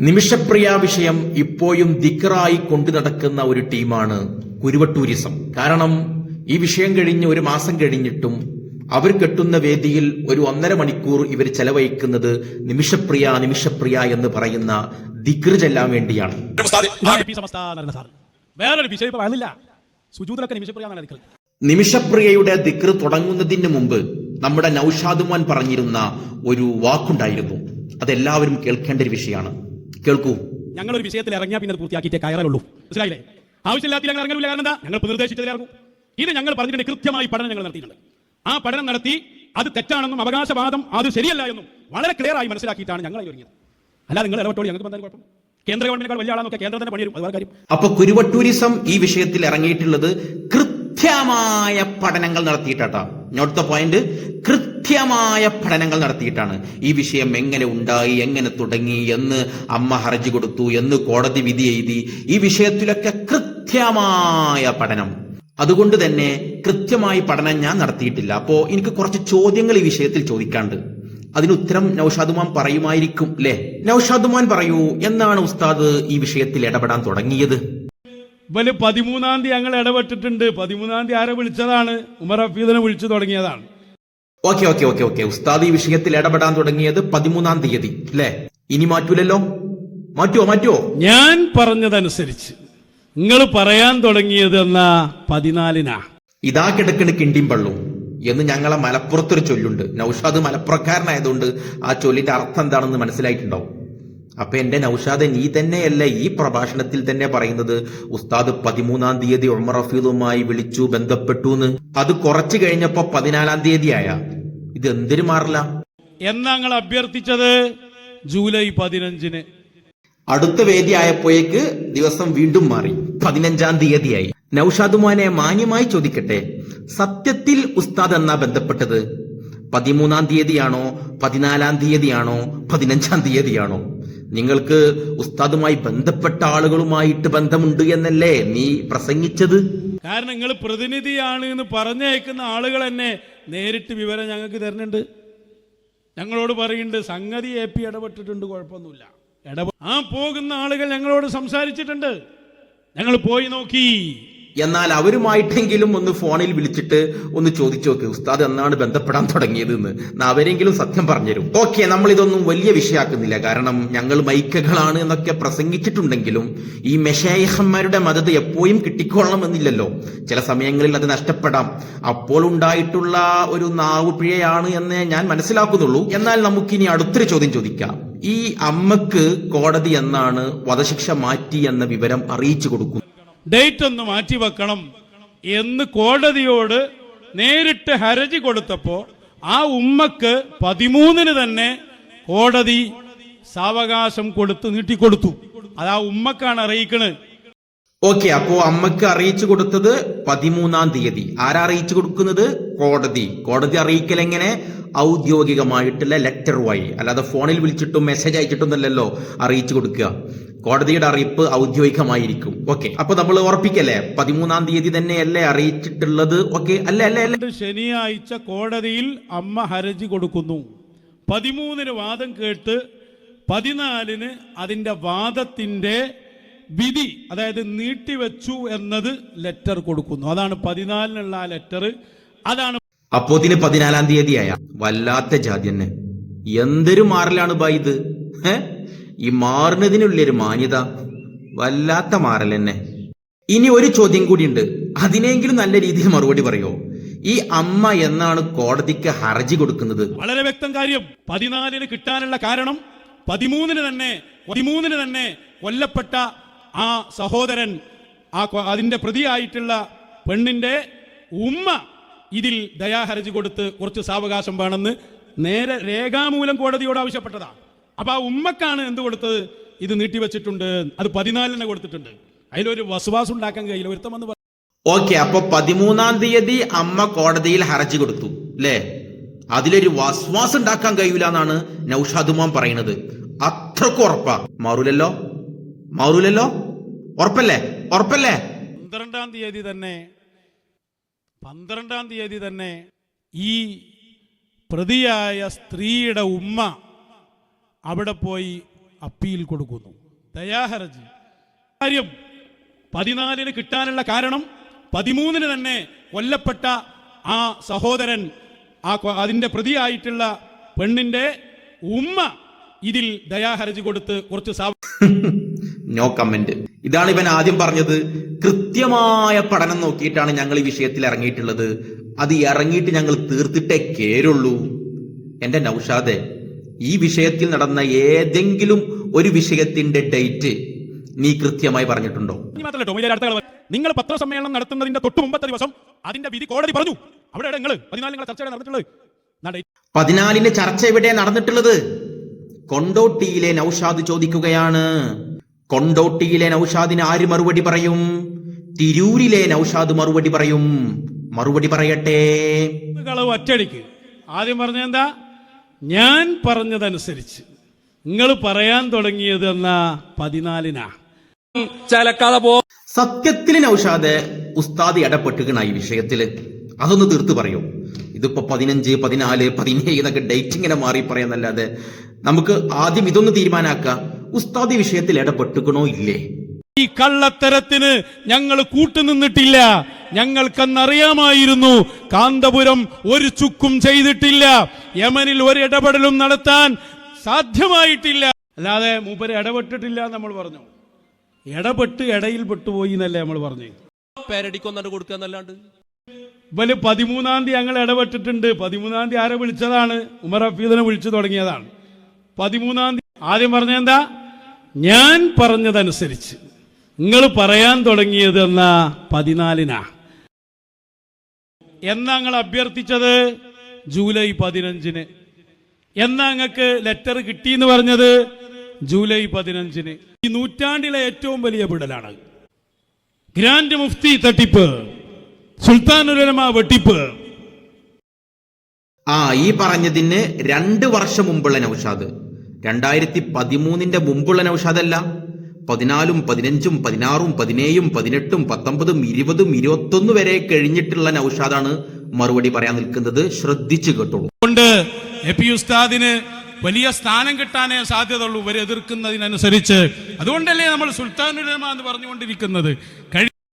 നിമിഷപ്രിയ വിഷയം ഇപ്പോഴും ദിക്റായി കൊണ്ടു നടക്കുന്ന ഒരു ടീമാണ് കുരുവട്ടൂരിസം. കാരണം ഈ വിഷയം കഴിഞ്ഞ് ഒരു മാസം കഴിഞ്ഞിട്ടും അവർ കെട്ടുന്ന വേദിയിൽ ഒരു 1.5 മണിക്കൂർ ഇവർ ചെലവഴിക്കുന്നത് നിമിഷപ്രിയ നിമിഷപ്രിയ എന്ന് പറയുന്ന ദിക്ർ ചെല്ലാൻ വേണ്ടിയാണ്. നിമിഷപ്രിയയുടെ ദിക്ർ തുടങ്ങുന്നതിന് മുമ്പ് നമ്മുടെ നൌഷാദ് മോൻ പറഞ്ഞിരുന്ന ഒരു വാക്കുണ്ടായിരുന്നു. അതെല്ലാവരും കേൾക്കേണ്ട ഒരു വിഷയമാണ്. കേൾക്കൂ. ഞങ്ങളൊരു വിഷയത്തിൽ ഇറങ്ങിയാൽ പിന്നെ പൂർത്തിയാക്കിയിട്ടേ കയറുള്ളൂ. മനസ്സിലായില്ലേ? ആവശ്യമില്ലാത്ത ഞങ്ങൾ ഇറങ്ങലില്ല. കാരണം എന്താ? ഞങ്ങൾ നിർദ്ദേശിച്ചതിൽ ഇറങ്ങും. ഇത് ഞങ്ങൾ പറഞ്ഞിട്ടുണ്ട്. കൃത്യമായി പഠനം ഞങ്ങൾ നടത്തിയിട്ടുണ്ട്. ആ പഠനം നടത്തി അത് തെറ്റാണെന്നും അവകാശവാദം അത് ശരിയല്ല എന്നും വളരെ ക്ലിയർ ആയി മനസ്സിലാക്കിയിട്ടാണ് ഞങ്ങൾ ഒരുങ്ങിയത്. അല്ലാതെ നിങ്ങൾ ഇടപെട്ടോളി, ഞങ്ങൾക്ക് എന്തായാലും കുഴപ്പം. കേന്ദ്ര ഗവൺമെന്റിനേക്കാൾ വലിയ ആളാന്നൊക്കെ കേന്ദ്രം തന്നെ പണിയും. അത് കാര്യം. അപ്പൊ കുരുവട്ടൂരിസം ഈ വിഷയത്തിൽ ഇറങ്ങിയിട്ടുള്ളത് കൃത്യമായ പഠനങ്ങൾ നടത്തിയിട്ടാ. Not the point. കൃത്യമായ പഠനങ്ങൾ നടത്തിയിട്ടാണ്. ഈ വിഷയം എങ്ങനെ ഉണ്ടായി, എങ്ങനെ തുടങ്ങി, എന്ന് അമ്മ ഹർജി കൊടുത്തു, എന്ന് കോടതി വിധി എഴുതി, ഈ വിഷയത്തിലൊക്കെ കൃത്യമായ പഠനം. അതുകൊണ്ട് തന്നെ കൃത്യമായി പഠനം ഞാൻ നടത്തിയിട്ടില്ല. അപ്പോ എനിക്ക് കുറച്ച് ചോദ്യങ്ങൾ ഈ വിഷയത്തിൽ ചോദിക്കാണ്ട്. അതിന് ഉത്തരം നൌഷാദ് മോൻ പറയുമായിരിക്കും അല്ലേ? നൌഷാദ് മോൻ പറയൂ, എന്നാണ് ഉസ്താദ് ഈ വിഷയത്തിൽ ഇടപെടാൻ തുടങ്ങിയത്? 13-ാം തീയതി ഞങ്ങൾ ഇടപെട്ടിട്ടുണ്ട്. 13-ാം തീയതി ആരെ വിളിച്ചതാണ്? ഉമർ ഹഫീദിനെ വിളിച്ചു തുടങ്ങിയതാണ്. ഓക്കെ. ഉസ്താദ് ഈ വിഷയത്തിൽ ഇടപെടാൻ തുടങ്ങിയത് 13-ാം തീയതി അല്ലേ? ഇനി മാറ്റൂലല്ലോ? മാറ്റുവോ? ഞാൻ പറഞ്ഞതനുസരിച്ച് നിങ്ങൾ പറയാൻ തുടങ്ങിയത് എന്നാ 14-നാ. ഇതാ കിടക്കണ് കിണ്ടിയും പള്ളും എന്ന് ഞങ്ങളെ മലപ്പുറത്തൊരു ചൊല്ലുണ്ട്. നൌഷാദ് മലപ്പുറക്കാരനായതുകൊണ്ട് ആ ചൊല്ലിന്റെ അർത്ഥം എന്താണെന്ന് മനസ്സിലായിട്ടുണ്ടാവും. അപ്പൊ എന്റെ നൌഷാദ്, നീ തന്നെയല്ല ഈ പ്രഭാഷണത്തിൽ തന്നെ പറയുന്നത് ഉസ്താദ് 13-ാം തീയതി ഉമർ ഹഫീദുമായി വിളിച്ചു, ബന്ധപ്പെട്ടു എന്ന്. അത് കുറച്ചു കഴിഞ്ഞപ്പോ 14-ാം തീയതി ആയ. ഇത് എന്തിനു മാറില്ല എന്നാ ഞങ്ങൾ അഭ്യർത്ഥിച്ചത്? ജൂലൈ 15-ന്. അടുത്ത വേദി ആയപ്പോഴേക്ക് ദിവസം വീണ്ടും മാറി, 15-ാം തീയതിയായി. നൌഷാദ് മോനെ, മാന്യമായി ചോദിക്കട്ടെ, സത്യത്തിൽ ഉസ്താദ് എന്നാ ബന്ധപ്പെട്ടത്? 13-ാം തീയതിയാണോ, 14-ാം തീയതിയാണോ, 15-ാം തീയതിയാണോ? നിങ്ങൾക്ക് ഉസ്താദുമായി ബന്ധപ്പെട്ട ആളുകളുമായിട്ട് ബന്ധമുണ്ട് എന്നല്ലേ നീ പ്രസംഗിച്ചത്? കാരണം നിങ്ങൾ പ്രതിനിധിയാണ് എന്ന് പറഞ്ഞയക്കുന്ന ആളുകൾ തന്നെ നേരിട്ട് വിവരം ഞങ്ങൾക്ക് തരുന്നുണ്ട്. ഞങ്ങളോട് പറയുന്നുണ്ട് സംഗതി AP ഇടപെട്ടിട്ടുണ്ട്, കുഴപ്പമൊന്നുമില്ല. ആ പോകുന്ന ആളുകൾ ഞങ്ങളോട് സംസാരിച്ചിട്ടുണ്ട്, ഞങ്ങൾ പോയി നോക്കി. എന്നാൽ അവരുമായിട്ടെങ്കിലും ഒന്ന് ഫോണിൽ വിളിച്ചിട്ട് ഒന്ന് ചോദിച്ചു നോക്ക്, ഉസ്താദ് എന്നാണ് ബന്ധപ്പെടാൻ തുടങ്ങിയത് എന്ന്. അവരെങ്കിലും സത്യം പറഞ്ഞുതരും. ഓക്കെ, നമ്മൾ ഇതൊന്നും വലിയ വിഷയാക്കുന്നില്ല. കാരണം ഞങ്ങൾ മൈക്കകളാണ് എന്നൊക്കെ പ്രസംഗിച്ചിട്ടുണ്ടെങ്കിലും ഈ മെശായിഖന്മാരുടെ മദത് എപ്പോഴും കിട്ടിക്കൊള്ളണം എന്നില്ലല്ലോ. ചില സമയങ്ങളിൽ അത് നഷ്ടപ്പെടാം. അപ്പോൾ ഉണ്ടായിട്ടുള്ള ഒരു നാവ് പിഴയാണ് എന്ന് ഞാൻ മനസ്സിലാക്കുന്നുള്ളൂ. എന്നാൽ നമുക്കിനി അടുത്തൊരു ചോദ്യം ചോദിക്കാം. ഈ അമ്മക്ക് കോടതി എന്നാണ് വധശിക്ഷ മാറ്റി എന്ന വിവരം അറിയിച്ചു കൊടുക്കുന്നു? ഡേറ്റ് ഒന്ന് മാറ്റിവെക്കണം എന്ന് കോടതിയോട് നേരിട്ട് ഹർജി കൊടുത്തപ്പോ ആ ഉമ്മക്ക് 13-ന് തന്നെ കോടതി സാവകാശം കൊടുത്ത് നീട്ടിക്കൊടുത്തു. അത് ആ ഉമ്മക്കാണ് അറിയിക്കണത്. ഓക്കെ, അപ്പോ അമ്മക്ക് അറിയിച്ചു കൊടുത്തത് 13-ാം തീയതി. ആരാ അറിയിച്ചു കൊടുക്കുന്നത്? കോടതി അറിയിക്കൽ എങ്ങനെ? ഔദ്യോഗികമായിട്ടുള്ള ലെറ്റർ വഴി, അല്ലാതെ ഫോണിൽ വിളിച്ചിട്ടും മെസ്സേജ് അയച്ചിട്ടൊന്നല്ലല്ലോ അറിയിച്ചു കൊടുക്കുക. കോടതിയുടെ അറിയിപ്പ് ഔദ്യോഗികമായിരിക്കും. ഓക്കെ, അപ്പൊ നമ്മൾ ഉറപ്പിക്കല്ലേ 13-ാം തീയതി തന്നെയല്ലേ അറിയിച്ചിട്ടുള്ളത്? ഓക്കെ, അല്ല. ശനിയാഴ്ച കോടതിയിൽ അമ്മ ഹർജി കൊടുക്കുന്നു. 13-ന് വാദം കേട്ട് 14-ന് അതിന്റെ വാദത്തിന്റെ വിധി, അതായത് നീട്ടിവെച്ചു എന്നത് ലെറ്റർ കൊടുക്കുന്നു. അതാണ് 14-നുള്ള ആ ലെറ്റർ. അതാണ് അപ്പോത്തിന് 14-ാം തീയതിയായ. വല്ലാത്ത ജാതി തന്നെ. എന്തൊരു മാറലാണ് ബാ ഇത്. ഈ മാറുന്നതിനുള്ളൊരു മാന്യത വല്ലാത്ത മാറൽ തന്നെ. ഇനി ഒരു ചോദ്യം കൂടിയുണ്ട്, അതിനെങ്കിലും നല്ല രീതിയിൽ മറുപടി പറയോ? ഈ അമ്മ എന്നാണ് കോടതിക്ക് ഹർജി കൊടുക്കുന്നത്? വളരെ വ്യക്തം കാര്യം. 14-ന് കിട്ടാനുള്ള കാരണം 13-ന് തന്നെ കൊല്ലപ്പെട്ട ആ സഹോദരൻ, അതിന്റെ പ്രതിയായിട്ടുള്ള പെണ്ണിന്റെ ഉമ്മ ഇതിൽ ദയാഹർജി കൊടുത്ത് കുറച്ച് സാവകാശം വേണമെന്ന് നേരെ രേഖാമൂലം കോടതിയോട് ആവശ്യപ്പെട്ടതാ. അപ്പൊ ആ ഉമ്മക്കാണ് എന്ത് കൊടുത്തത്? ഇത് നീട്ടിവെച്ചിട്ടുണ്ട്. അത് 14-ന് കൊടുത്തിട്ടുണ്ട്. അതിലൊരു വസ്വാസം ഉണ്ടാക്കാൻ കഴിയില്ല. ഒരുത്തം വന്ന് ഓക്കെ, അപ്പൊ 13-ാം തീയതി അമ്മ കോടതിയിൽ ഹർജി കൊടുത്തു അല്ലേ? അതിലൊരു വസ്വാസം ഉണ്ടാക്കാൻ കഴിയില്ല എന്നാണ് നൌഷാദ് മോൻ പറയുന്നത്. അത്രക്കും ഉറപ്പാ? മാറൂലല്ലോ? ഉറപ്പല്ലേ? 12-ാം തീയതി തന്നെ ഈ പ്രതിയായ സ്ത്രീയുടെ ഉമ്മ അവിടെ പോയി അപ്പീൽ കൊടുക്കുന്നു. ദയാഹർജി കാര്യം 14 കിട്ടാനുള്ള കാരണം 13 തന്നെ കൊല്ലപ്പെട്ട ആ സഹോദരൻ, അതിന്റെ പ്രതിയായിട്ടുള്ള പെണ്ണിന്റെ ഉമ്മ ഇതിൽ ദയാഹർജി കൊടുത്ത് കുറച്ച് നോ കമന്റ്. ഇതാണ് ഇവൻ ആദ്യം പറഞ്ഞത്. കൃത്യമായ പഠനം നോക്കിയിട്ടാണ് ഞങ്ങൾ ഈ വിഷയത്തിൽ ഇറങ്ങിയിട്ടുള്ളത്. അത് ഇറങ്ങിയിട്ട് ഞങ്ങൾ തീർത്തിട്ടേ കേറുള്ളൂ. എന്റെ നൗഷാദെ, ഈ വിഷയത്തിൽ നടന്ന ഏതെങ്കിലും ഒരു വിഷയത്തിന്റെ ഡേറ്റ് നീ കൃത്യമായി പറഞ്ഞിട്ടുണ്ടോ? നിങ്ങൾ പത്രസമ്മേളനം നടത്തുന്നതിന്റെ തൊട്ട് മുമ്പത്തെ ദിവസം അതിന്റെ വിധി കോടതി പറഞ്ഞു. അവിടെ നിങ്ങൾ 14 ചർച്ച നടന്നിട്ടുള്ളത്. 14 ചർച്ച എവിടെ നടന്നിട്ടുള്ളത്? കൊണ്ടോട്ടിയിലെ നൗഷാദ് ചോദിക്കുകയാണ്. കൊണ്ടോട്ടിയിലെ നൗഷാദിന് ആര് മറുപടി പറയും? തിരൂരിലെ നൗഷാദ് മറുപടി പറയും. മറുപടി പറയട്ടെ. ഒറ്റടിക്ക് ആദ്യം പറഞ്ഞെന്താ? ഞാൻ പറഞ്ഞതനുസരിച്ച് നിങ്ങൾ പറയാൻ തുടങ്ങിയത് എന്നാ 14 സത്യത്തിൽ നൗഷാദ് ഉസ്താദ് ഇടപെട്ടുകണ ഈ വിഷയത്തില്. അതൊന്ന് തീർത്ത് പറയൂ. ഇതിപ്പോ 15, 14, 17 എന്നൊക്കെ ഡേറ്റ് ഇങ്ങനെ മാറി പറയാന്നല്ലാതെ നമുക്ക് ആദ്യം ഇതൊന്ന് തീരുമാനാക്കാം. ഉസ്താദ് ഈ വിഷയത്തിൽ ഇടപെട്ടുകണോ ഇല്ലേ? ഈ കള്ളത്തരത്തിന് ഞങ്ങൾ കൂട്ടുനിന്നിട്ടില്ല. ഞങ്ങൾക്കന്നറിയാമായിരുന്നു കാന്തപുരം ഒരു ചുക്കും ചെയ്തിട്ടില്ല. യമനിൽ ഒരു ഇടപെടലും നടത്താൻ സാധ്യമായിട്ടില്ല. അല്ലാതെ മൂപ്പര് ഇടപെട്ടിട്ടില്ല നമ്മൾ പറഞ്ഞു. ഇടപെട്ട് ഇടയിൽ പെട്ടുപോയി എന്നല്ലേ നമ്മൾ പറഞ്ഞു. പേരടിക്കൊന്നു കൊടുക്കുക എന്നല്ലാണ്ട് ഇവല് 13-ാം തീയതി ഞങ്ങൾ ഇടപെട്ടിട്ടുണ്ട്. 13-ാം തീയതി ആരെ വിളിച്ചതാണ്? ഉമർ ഹഫീദിനെ വിളിച്ചു തുടങ്ങിയതാണ്. 13-ാം തീയതി ആദ്യം പറഞ്ഞെന്താ? ഞാൻ പറഞ്ഞതനുസരിച്ച് നിങ്ങൾ പറയാൻ തുടങ്ങിയത് എന്നാ 14 എന്നാ നിങ്ങൾ അഭ്യർത്ഥിച്ചത് ജൂലൈ 15. എന്നാ നിങ്ങൾക്ക് ലെറ്റർ കിട്ടിയെന്ന് പറഞ്ഞത് ജൂലൈ 15. ഈ നൂറ്റാണ്ടിലെ ഏറ്റവും വലിയ വിടലാണ്. ഗ്രാൻഡ് മുഫ്തി തട്ടിപ്പ്, സുൽത്താനുൽ ഉലമ വെട്ടിപ്പ്. ഈ പറഞ്ഞതിന് 2 വർഷം മുമ്പുള്ള നൗഷാദ്, 2013 മുമ്പുള്ള നൗഷാദ് അല്ല. 14, 15, 16, 17, 18, 19, 20, 21 വരെ കഴിഞ്ഞിട്ടുള്ള നൗഷാദാണ് മറുപടി പറയാൻ നിൽക്കുന്നത്. ശ്രദ്ധിച്ചു കേട്ടോളൂ. കൊണ്ട് എപി ഉസ്താദിന് വലിയ സ്ഥാനം കിട്ടാനേ സാധ്യതയുള്ളൂ ഇവരെ എതിർക്കുന്നതിനനുസരിച്ച്. അതുകൊണ്ടല്ലേ നമ്മൾ സുൽത്താനുൽ ഉലമ എന്ന് പറഞ്ഞുകൊണ്ടിരിക്കുന്നത്.